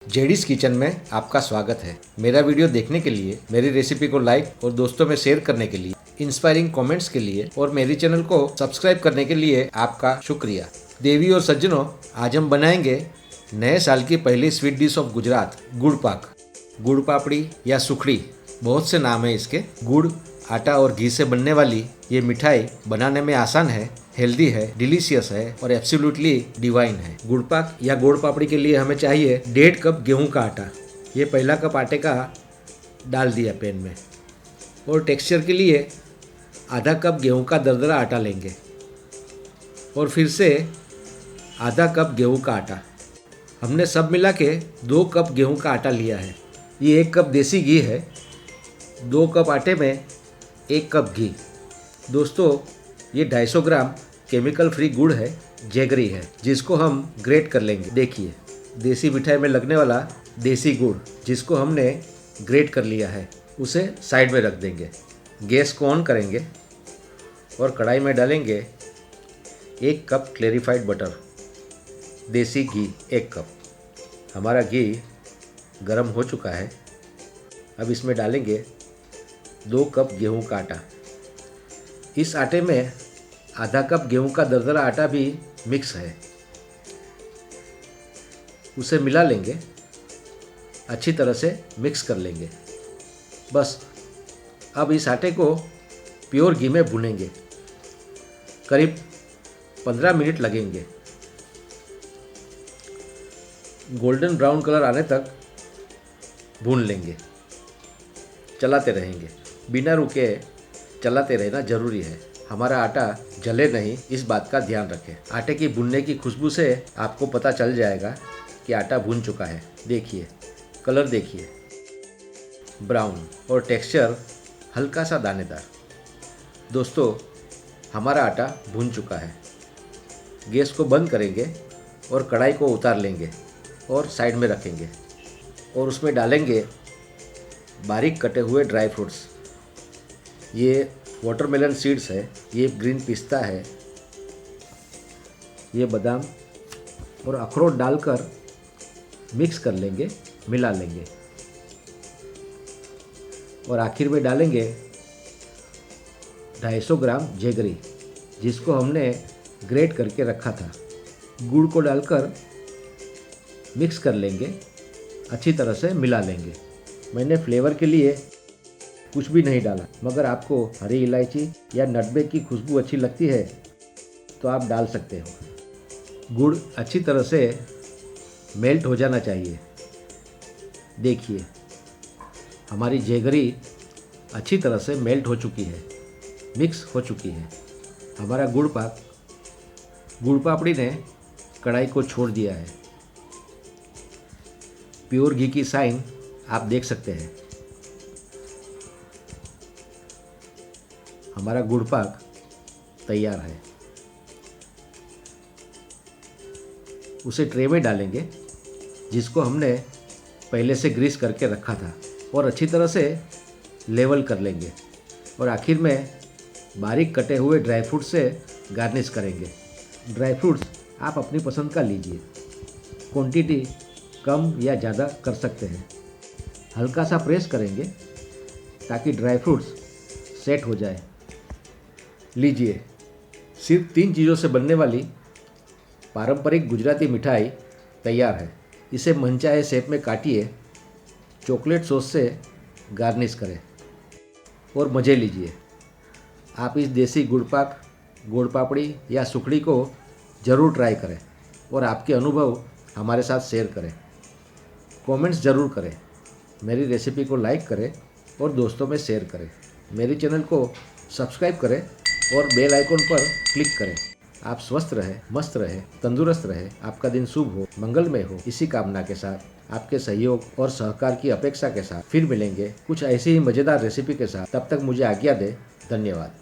JDs kitchen में आपका स्वागत है। मेरा वीडियो देखने के लिए, मेरी रेसिपी को लाइक और दोस्तों में शेयर करने के लिए, इंस्पायरिंग कमेंट्स के लिए और मेरी चैनल को सब्सक्राइब करने के लिए आपका शुक्रिया। देवी और सज्जनों, आज हम बनाएंगे नए साल की पहली स्वीट डिश ऑफ गुजरात, गुड़ पाक। गुड़ पापड़ी या सुखड़ी, बहुत से नाम है इसके। गुड़, आटा और घी से बनने वाली ये मिठाई बनाने में आसान है, हेल्दी है, डिलीशियस है और एब्सोल्युटली डिवाइन है। गुड़ पाक या गुड़ पापड़ी के लिए हमें चाहिए 1.5 कप गेहूं का आटा। ये पहला कप आटे का डाल दिया पैन में। और टेक्सचर के लिए आधा कप गेहूं का दरदरा आटा लेंगे और फिर से आधा कप गेहूं का आटा। हमने सब मिला के 2 कप गेहूं का आटा लिया है। ये 1 कप देसी घी है। 2 कप आटे में 1 कप घी। दोस्तों, ये 250 ग्राम केमिकल फ्री गुड़ है, जेगरी है, जिसको हम ग्रेट कर लेंगे। देखिए, देसी मिठाई में लगने वाला देसी गुड़, जिसको हमने ग्रेट कर लिया है, उसे साइड में रख देंगे। गैस को ऑन करेंगे और कढ़ाई में डालेंगे 1 कप क्लेरिफाइड बटर, देसी घी 1 कप। हमारा घी गर्म हो चुका है। अब इसमें डालेंगे 2 कप गेहूं का आटा। इस आटे में आधा कप गेहूं का दरदरा आटा भी मिक्स है, उसे मिला लेंगे, अच्छी तरह से मिक्स कर लेंगे। बस अब इस आटे को प्योर घी में भूनेंगे। करीब 15 मिनट लगेंगे। गोल्डन ब्राउन कलर आने तक भून लेंगे। चलाते रहेंगे, बिना रुके चलाते रहना जरूरी है। हमारा आटा जले नहीं, इस बात का ध्यान रखें। आटे की भुनने की खुशबू से आपको पता चल जाएगा कि आटा भुन चुका है। देखिए, कलर देखिए, ब्राउन और टेक्सचर हल्का सा दानेदार। दोस्तों, हमारा आटा भुन चुका है। गैस को बंद करेंगे और कढ़ाई को उतार लेंगे और साइड में रखेंगे और उसमें डालेंगे बारीक कटे हुए ड्राई फ्रूट्स। ये वाटरमेलन सीड्स है, ये ग्रीन पिस्ता है, ये बादाम और अखरोट डालकर मिक्स कर लेंगे, मिला लेंगे। और आखिर में डालेंगे 250 ग्राम जेगरी, जिसको हमने ग्रेट करके रखा था। गुड़ को डालकर मिक्स कर लेंगे, अच्छी तरह से मिला लेंगे। मैंने फ्लेवर के लिए कुछ भी नहीं डाला, मगर आपको हरी इलायची या नटमेग की खुशबू अच्छी लगती है तो आप डाल सकते हो। गुड़ अच्छी तरह से मेल्ट हो जाना चाहिए। देखिए, हमारी जेगरी अच्छी तरह से मेल्ट हो चुकी है, मिक्स हो चुकी है। हमारा गुड़ पापड़ी ने कढ़ाई को छोड़ दिया है। प्योर घी की साइन आप देख सकते हैं। हमारा गुड़ पाक तैयार है। उसे ट्रे में डालेंगे, जिसको हमने पहले से ग्रीस करके रखा था, और अच्छी तरह से लेवल कर लेंगे। और आखिर में बारीक कटे हुए ड्राई फ्रूट से गार्निश करेंगे। ड्राई फ्रूट्स आप अपनी पसंद का लीजिए, क्वांटिटी कम या ज़्यादा कर सकते हैं। हल्का सा प्रेस करेंगे ताकि ड्राई फ्रूट्स सेट हो जाए। लीजिए, सिर्फ 3 चीज़ों से बनने वाली पारंपरिक गुजराती मिठाई तैयार है। इसे मनचाहे शेप में काटिए, चॉकलेट सॉस से गार्निश करें और मज़े लीजिए। आप इस देसी गुड़ पाक, गुड़ पापड़ी या सुखड़ी को ज़रूर ट्राई करें और आपके अनुभव हमारे साथ शेयर करें। कमेंट्स ज़रूर करें। मेरी रेसिपी को लाइक करें और दोस्तों में शेयर करें। मेरी चैनल को सब्सक्राइब करें और बेल आइकन पर क्लिक करें। आप स्वस्थ रहें, मस्त रहें, तंदुरुस्त रहें, आपका दिन शुभ हो, मंगलमय हो। इसी कामना के साथ, आपके सहयोग और सहकार की अपेक्षा के साथ फिर मिलेंगे कुछ ऐसी ही मज़ेदार रेसिपी के साथ। तब तक मुझे आज्ञा दें। धन्यवाद।